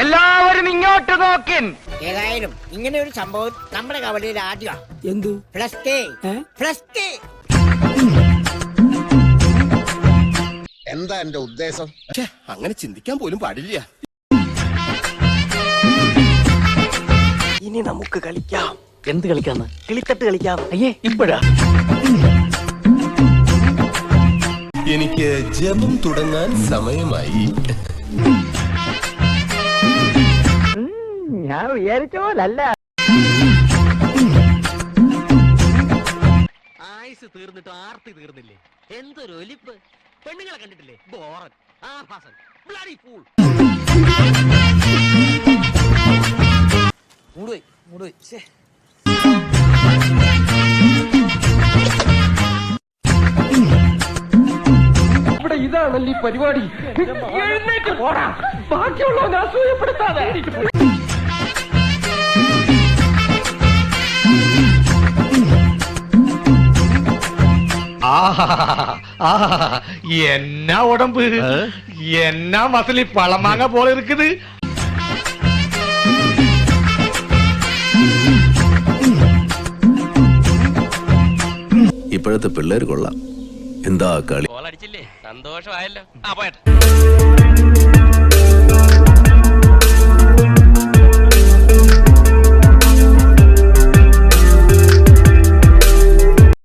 എല്ലാവരും ഇങ്ങോട്ട് നോക്കിൻ. ഏതായാലും ഇങ്ങനെ ഒരു സംഭവം നമ്മുടെ കവലയിൽ ആദ്യമാണ്. എന്ത് എന്താ എന്റെ ഉദ്ദേശം? അങ്ങനെ ചിന്തിക്കാൻ പോലും പാടില്ല. ഇനി നമുക്ക് കളിക്കാം. എന്ത് കളിക്കാന്ന്? കിളിത്തട്ട് കളിക്കാം. അയ്യേ ഇപ്പഴാ? എനിക്ക് ജപം തുടങ്ങാൻ സമയമായി. ഞാൻ വിചാരിച്ച പോലല്ല. ആയുസ് തീർന്നിട്ട് ആർത്തി തീർന്നില്ലേ? എന്തൊരു ഒലിപ്പ്! പെണ്ണുങ്ങളെ കണ്ടിട്ടില്ലേ? ബോറൻ, ആഭാസൻ, ബ്ലഡി ഫൂൾ. മൂടുപോയി. ഇവിടെ ഇതാണല്ലേ പരിപാടി. എഴുന്നേറ്റ് പോടാ. ബാക്കിയുള്ളവനെ അസൂയപ്പെടുത്താതെ. എന്നാ உடம்பு, എന്നാ மசிலி பழமாங்க போல இருக்குது. ഇപ്പോഴത്തെ പിള്ളേർ കൊള്ളാം. എന്താ കളി? ഗോളടിച്ചില്ലേ? സന്തോഷമായല്ലോ.